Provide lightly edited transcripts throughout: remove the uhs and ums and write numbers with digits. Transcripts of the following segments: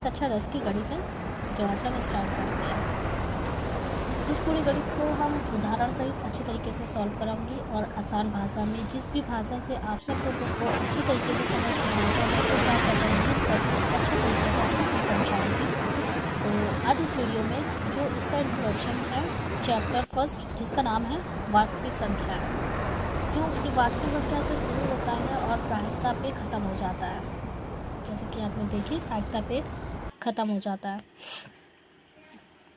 कक्षा 10 की गणित है जो आज हम स्टार्ट करते हैं। इस पूरी गणित को हम उदाहरण सहित अच्छी तरीके से सॉल्व कराऊंगी और आसान भाषा में, जिस भी भाषा से आप सब लोगों को अच्छी तरीके से समझ में आएगा, मैं उस भाषा का यूज़ करके अच्छी तरीके से आप सबको समझाऊंगी। तो आज इस वीडियो में जो इसका इंट्रोडक्शन है, चैप्टर फर्स्ट, जिसका नाम है वास्तविक संख्या, जो ये वास्तविक संख्या से शुरू होता है और प्रायिकता पे ख़त्म हो जाता है। जैसे कि आप लोग देखिए, प्रायिकता पे ख़त्म हो जाता है।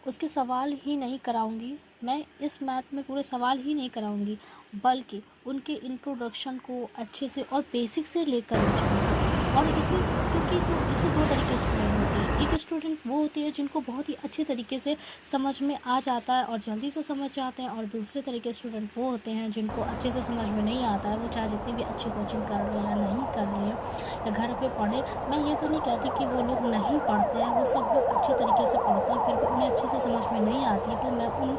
उसके सवाल ही नहीं कराऊंगी मैं, इस मैथ में पूरे सवाल ही नहीं कराऊंगी, बल्कि उनके इंट्रोडक्शन को अच्छे से और बेसिक से लेकर चलूँगी। और इसमें क्योंकि तो इसमें दो तरीके के स्टूडेंट होते हैं। एक स्टूडेंट वो होती है जिनको बहुत ही अच्छे तरीके से समझ में आ जाता है और जल्दी से समझ जाते हैं, और दूसरे तरह के स्टूडेंट वो होते हैं जिनको अच्छे से समझ में नहीं आता है। वो चाहे जितनी भी अच्छी कोचिंग कर लें या नहीं कर लें या घर पे पढ़ें, मैं ये तो नहीं कहती कि वो लोग नहीं पढ़ते हैं, वो सब लोग अच्छे तरीके से पढ़ते हैं, फिर भी उन्हें अच्छे से समझ में नहीं आती। तो मैं उन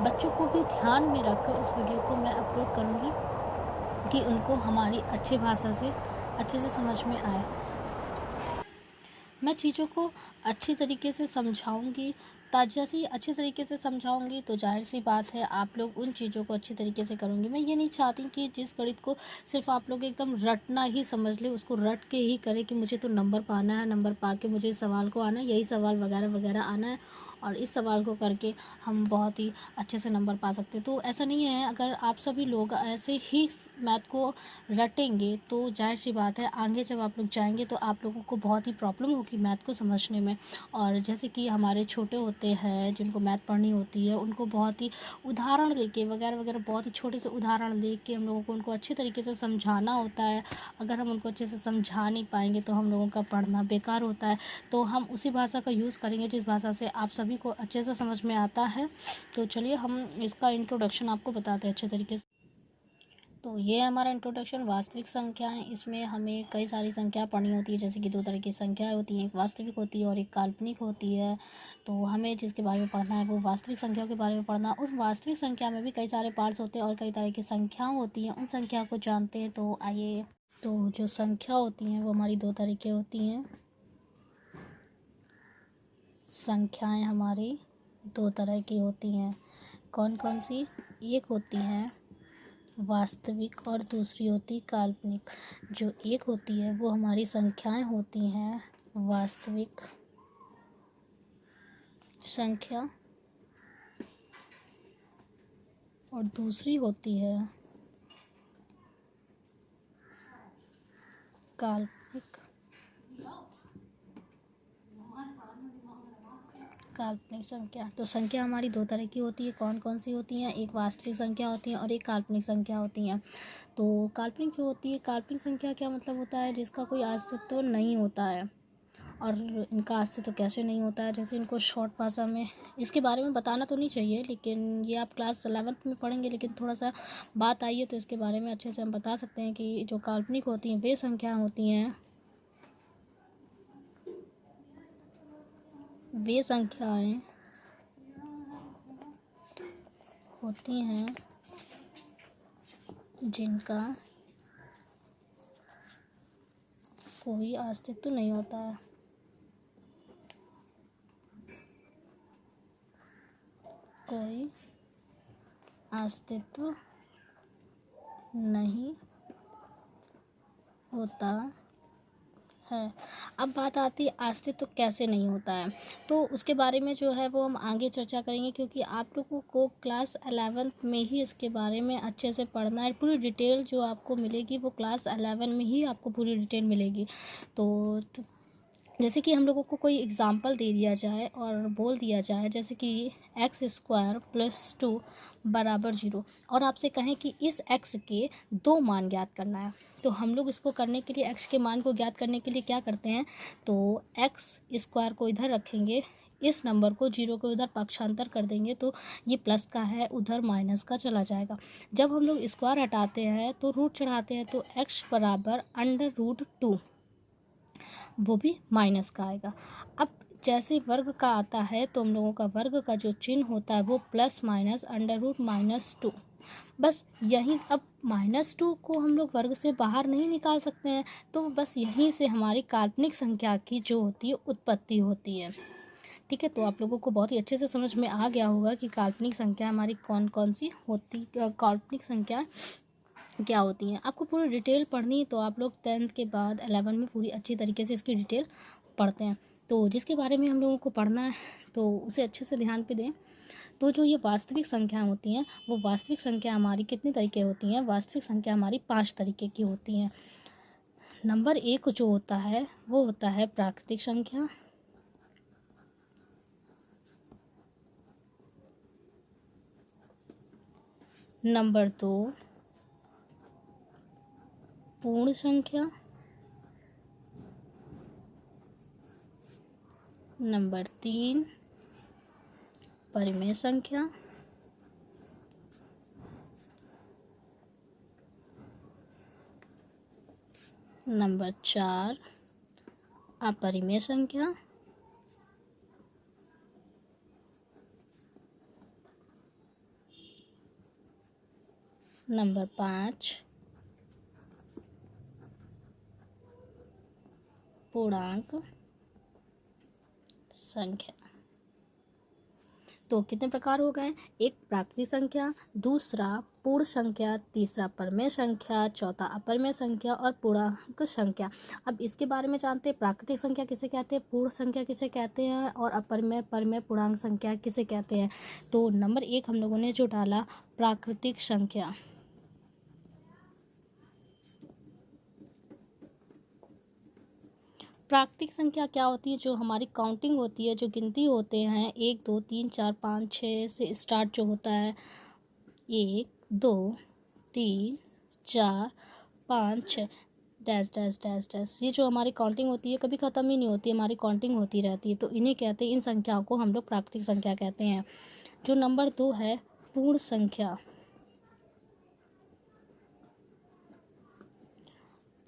बच्चों को भी ध्यान में रखकर उस वीडियो को मैं अपलोड करूँगी कि उनको हमारी अच्छी भाषा से अच्छे से समझ में आए। मैं चीज़ों को अच्छी तरीके से समझाऊंगी, जैसे ही अच्छी तरीके से समझाऊंगी तो जाहिर सी बात है आप लोग उन चीज़ों को अच्छी तरीके से करोगे। मैं ये नहीं चाहती कि जिस गणित को सिर्फ आप लोग एकदम रटना ही समझ ले, उसको रट के ही करें कि मुझे तो नंबर पाना है, नंबर पा के मुझे इस सवाल को आना है, यही सवाल वगैरह वगैरह आना है और इस सवाल को करके हम बहुत ही अच्छे से नंबर पा सकते हैं। तो ऐसा नहीं है। अगर आप सभी लोग ऐसे ही मैथ को रटेंगे तो जाहिर सी बात है आगे जब आप लोग जाएंगे तो आप लोगों को बहुत ही प्रॉब्लम होगी मैथ को समझने में। और जैसे कि हमारे छोटे होते हैं जिनको मैथ पढ़नी होती है, उनको बहुत ही उदाहरण लेके वगैरह वगैरह, बहुत ही छोटे से उदाहरण लेके हम लोगों को उनको अच्छे तरीके से समझाना होता है। अगर हम उनको अच्छे से समझा नहीं पाएंगे तो हम लोगों का पढ़ना बेकार होता है। तो हम उसी भाषा का यूज़ करेंगे जिस भाषा से आप सभी को अच्छे से समझ में आता है। तो चलिए हम इसका इंट्रोडक्शन आपको बताते हैं अच्छे तरीके से। तो ये हमारा इंट्रोडक्शन वास्तविक संख्याएं। इसमें हमें कई सारी संख्या पढ़नी होती है, जैसे कि दो तरह की संख्याएं होती हैं, एक वास्तविक होती है और एक काल्पनिक होती है। तो हमें जिसके बारे में पढ़ना है वो वास्तविक संख्या के बारे में पढ़ना है। उस वास्तविक संख्या में भी कई सारे पार्ट्स होते हैं और कई तरह की संख्याएँ होती हैं, उन संख्या को जानते हैं। तो आइए, तो जो संख्या होती हैं वो हमारी दो तरह की होती हैं। संख्याएं हमारी दो तरह की होती हैं। कौन कौन सी? एक होती हैं वास्तविक और दूसरी होती काल्पनिक। जो एक होती है वो हमारी संख्याएं होती हैं वास्तविक संख्या, और दूसरी होती है काल्पनिक संख्या। तो संख्या हमारी दो तरह की होती है। कौन कौन सी होती हैं? एक वास्तविक संख्या होती है और एक काल्पनिक संख्या होती हैं। तो काल्पनिक जो होती है, काल्पनिक संख्या क्या मतलब होता है? जिसका कोई अस्तित्व नहीं होता है। और इनका अस्तित्व कैसे नहीं होता है? जैसे इनको शॉर्ट भाषा में, इसके बारे में बताना तो नहीं चाहिए, लेकिन ये आप क्लास 11th में पढ़ेंगे, लेकिन थोड़ा सा बात आई है तो इसके बारे में अच्छे से हम बता सकते हैं कि जो काल्पनिक होती हैं वे संख्या होती हैं, वे संख्याएं होती हैं जिनका कोई अस्तित्व नहीं होता है। कोई अस्तित्व नहीं होता है। अब बात आती है अस्तित्व कैसे नहीं होता है, तो उसके बारे में जो है वो हम आगे चर्चा करेंगे, क्योंकि आप लोगों को क्लास 11th में ही इसके बारे में अच्छे से पढ़ना है। पूरी डिटेल जो आपको मिलेगी वो क्लास 11 में ही आपको पूरी डिटेल मिलेगी। तो जैसे कि हम लोगों को कोई एग्ज़ाम्पल दे दिया जाए और बोल दिया जाए जैसे कि x² + 2 = 0, और आपसे कहें कि इस x के दो मान ज्ञात करना है, तो हम लोग इसको करने के लिए, x के मान को ज्ञात करने के लिए क्या करते हैं? तो x² को इधर रखेंगे, इस नंबर को 0 को उधर पक्षांतर कर देंगे, तो ये प्लस का है उधर माइनस का चला जाएगा। जब हम लोग स्क्वायर हटाते हैं तो रूट चढ़ाते हैं, तो x = √2, वो भी माइनस का आएगा। अब जैसे वर्ग का आता है तो हम लोगों का वर्ग का जो चिन्ह होता है वो +- √-2 बस यहीं अब -2 को हम लोग वर्ग से बाहर नहीं निकाल सकते हैं, तो बस यहीं से हमारी काल्पनिक संख्या की जो होती है उत्पत्ति होती है। ठीक है, तो आप लोगों को बहुत ही अच्छे से समझ में आ गया होगा कि काल्पनिक संख्या हमारी कौन कौन सी होती, काल्पनिक संख्या क्या होती हैं। आपको पूरी डिटेल पढ़नी है तो आप लोग 10th के बाद 11 में पूरी अच्छी तरीके से इसकी डिटेल पढ़ते हैं। तो जिसके बारे में हम लोगों को पढ़ना है तो उसे अच्छे से ध्यान पे दें। तो जो ये वास्तविक संख्याएं होती हैं, वो वास्तविक संख्या हमारी कितनी तरीके होती हैं? वास्तविक संख्या हमारी 5 तरीके की होती हैं। नंबर 1 जो होता है वो होता है प्राकृतिक संख्या। नंबर 2 पूर्ण संख्या। नंबर 3 परिमेय संख्या। नंबर 4 अपरिमेय संख्या। नंबर 5 पूर्णांक संख्या। तो कितने प्रकार हो गए? एक प्राकृतिक संख्या, दूसरा पूर्ण संख्या, तीसरा परिमेय संख्या, चौथा अपरिमेय संख्या और पूर्णांक संख्या। अब इसके बारे में जानते हैं, प्राकृतिक संख्या किसे कहते हैं, पूर्ण संख्या किसे कहते हैं और अपरिमेय परिमेय पूर्णांक संख्या किसे कहते हैं। तो नंबर 1 हम लोगों ने जो डाला प्राकृतिक संख्या। प्राकृतिक संख्या क्या होती है? जो हमारी काउंटिंग होती है, जो गिनती होते हैं 1 2 3 4 5 6 से स्टार्ट जो होता है 1 2 3 4 5 6 डैश डैश डैश डैश, ये जो हमारी काउंटिंग होती है कभी ख़त्म ही नहीं होती, हमारी काउंटिंग होती रहती है। तो इन्हें कहते हैं, इन संख्याओं को हम लोग प्राकृतिक संख्या कहते हैं। जो नंबर 2 है पूर्ण संख्या।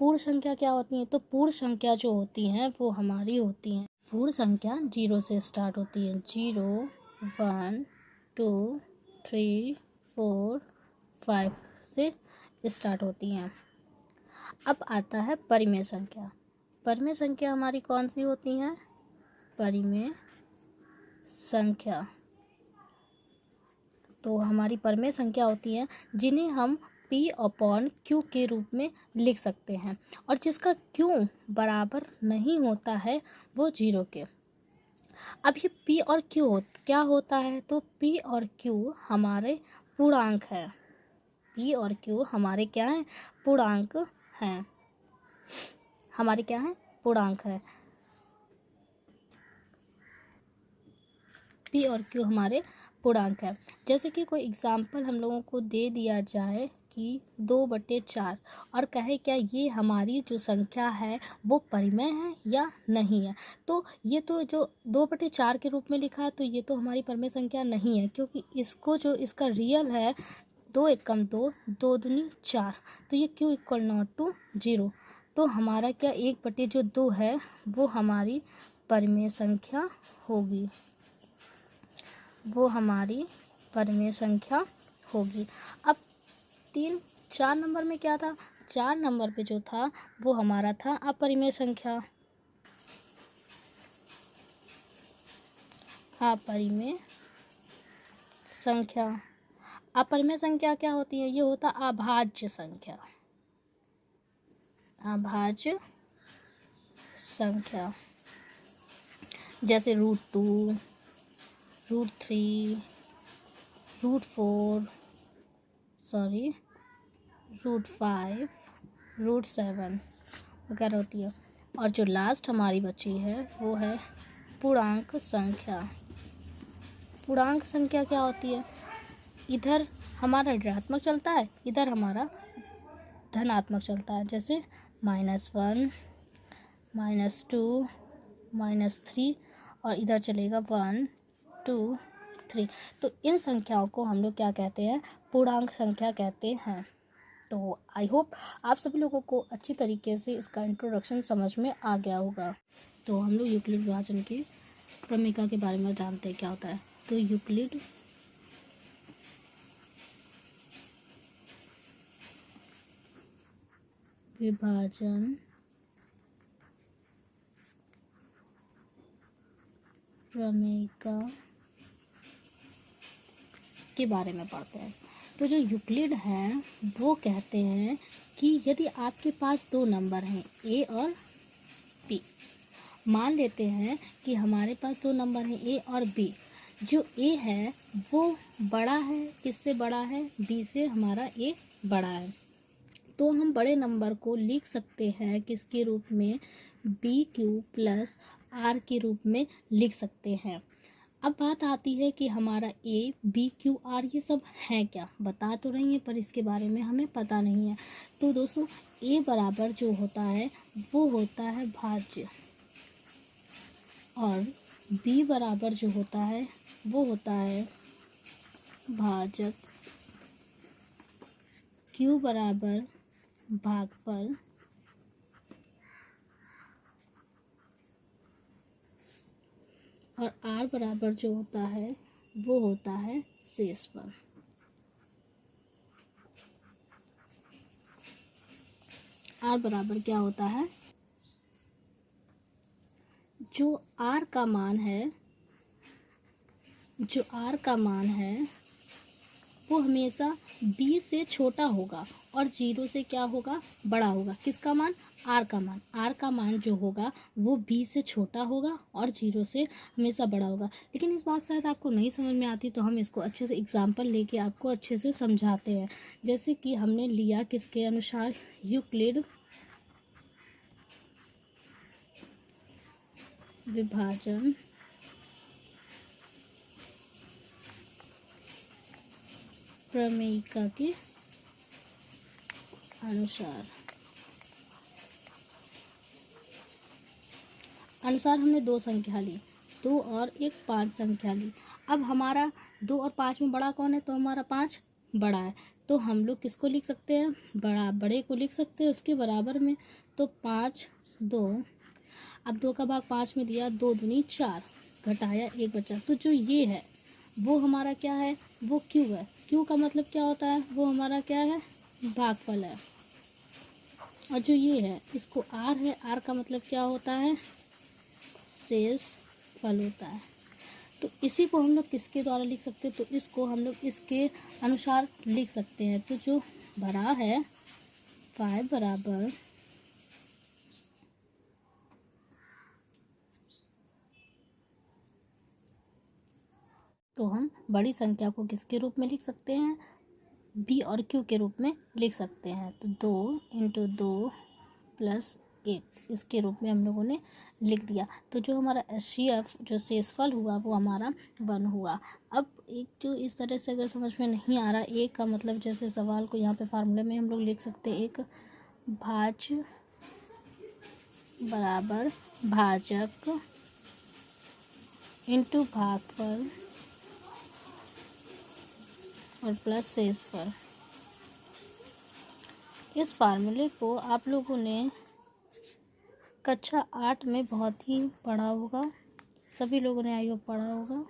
पूर्ण संख्या क्या होती है? तो पूर्ण संख्या जो होती हैं वो हमारी होती हैं, पूर्ण संख्या 0 से स्टार्ट होती है। 0 1 2 3 4 5 से स्टार्ट होती हैं। अब आता है परिमेय संख्या। परिमेय संख्या हमारी कौन सी होती हैं? परिमेय संख्या तो हमारी परिमेय संख्या होती हैं जिन्हें हम P/Q के रूप में लिख सकते हैं, और जिसका Q बराबर नहीं होता है वो 0 के। अब ये P और Q क्या होता है? तो P और Q हमारे पूर्णांक हैं। P और Q हमारे क्या हैं? पूर्णांक हैं। हमारे क्या हैं? पूर्णांक है। P और Q हमारे पूर्णांक है। जैसे कि कोई एग्जाम्पल हम लोगों को दे दिया जाए कि 2/4 और कहे क्या ये हमारी जो संख्या है वो परिमेय है या नहीं है। तो ये तो जो 2/4 के रूप में लिखा है तो ये तो हमारी परिमेय संख्या नहीं है, क्योंकि इसको जो इसका रियल है 2 एकम 2 2 दूनी 4, तो ये Q = 0। तो हमारा क्या 1/2 है वो हमारी परिमेय संख्या होगी, वो हमारी परिमेय संख्या होगी। अब 4 नंबर में क्या था? 4 नंबर पे जो था वो हमारा था अपरिमेय संख्या। अपरिमेय संख्या। अपरिमेय संख्या क्या होती है? ये होता अभाज्य संख्या। अभाज्य संख्या जैसे √2 √3 √4 √5 √7 वगैरह होती है। और जो लास्ट हमारी बची है वो है पूर्णांक संख्या। पूर्णांक संख्या क्या होती है? इधर हमारा ऋणात्मक चलता है, इधर हमारा धनात्मक चलता है। जैसे -1 -2 -3 और इधर चलेगा 1 2 3। तो इन संख्याओं को हम लोग क्या कहते हैं? पूर्णांक संख्या कहते हैं। तो आई होप आप सभी लोगों को अच्छी तरीके से इसका इंट्रोडक्शन समझ में आ गया होगा। तो हम लोग यूक्लिड विभाजन की क्रमिका के बारे में जानते हैं क्या होता है। तो यूक्लिड विभाजन प्रमेयिका के बारे में पढ़ते हैं। तो जो यूक्लिड है वो कहते हैं कि यदि आपके पास दो नंबर हैं ए और बी, मान लेते हैं कि हमारे पास दो नंबर हैं ए और बी, जो ए है वो बड़ा है, किससे बड़ा है, बी से हमारा ए बड़ा है, तो हम बड़े नंबर को लिख सकते हैं किसके रूप में, बी क्यू प्लस आर के रूप में लिख सकते हैं। अब बात आती है कि हमारा ए बी क्यू आर ये सब है क्या, बता तो रही हैं पर इसके बारे में हमें पता नहीं है। तो दोस्तों ए बराबर जो होता है वो होता है भाज्य, और बी बराबर जो होता है वो होता है भाजक, क्यू बराबर भागफल, और आर बराबर जो होता है वो होता है शेषफल। आर बराबर क्या होता है, जो आर का मान है, जो आर का मान है वो हमेशा बी से छोटा होगा और जीरो से क्या होगा, बड़ा होगा। किसका मान, आर का मान। आर का मान जो होगा वो बी से छोटा होगा और जीरो से हमेशा बड़ा होगा। लेकिन इस बात शायद आपको नहीं समझ में आती, तो हम इसको अच्छे से एग्जाम्पल लेके आपको अच्छे से समझाते हैं। जैसे कि हमने लिया किसके अनुसार, यूक्लिड विभाजन प्रमेयिका के अनुसार हमने दो संख्या ली, 2 और 1, 5 संख्या ली। अब हमारा 2 और 5 में बड़ा कौन है, तो हमारा 5 बड़ा है, तो हम लोग किसको लिख सकते हैं, बड़े को लिख सकते हैं उसके बराबर में। तो 5 2, अब 2 का भाग 5 में दिया, 2 दूनी 4, घटाया 1 बचा। तो जो ये है वो हमारा क्या है, वो क्यू है। क्यू का मतलब क्या होता है, वो हमारा क्या है, भागफल है। और जो ये है इसको आर है, आर का मतलब क्या होता है, शेष फल होता है। तो इसी को हम लोग किसके द्वारा लिख सकते हैं, तो इसको हम लोग इसके अनुसार लिख सकते हैं। तो जो भरा है 5 बराबर तो हम बड़ी संख्या को किसके रूप में लिख सकते हैं, बी और क्यू के रूप में लिख सकते हैं। तो 2 × 2 + 1 इसके रूप में हम लोगों ने लिख दिया। तो जो हमारा HCF जो शेषफल हुआ वो हमारा 1 हुआ। अब एक जो इस तरह से अगर समझ में नहीं आ रहा, एक का मतलब जैसे सवाल को यहाँ पे फार्मूले में हम लोग लिख सकते हैं, एक भाज्य बराबर भाजक इंटू भागफल और प्लस शेषफल। इस फार्मूले को आप लोगों ने कक्षा 8 में बहुत ही पढ़ा होगा, सभी लोगों ने आई होप पढ़ा होगा।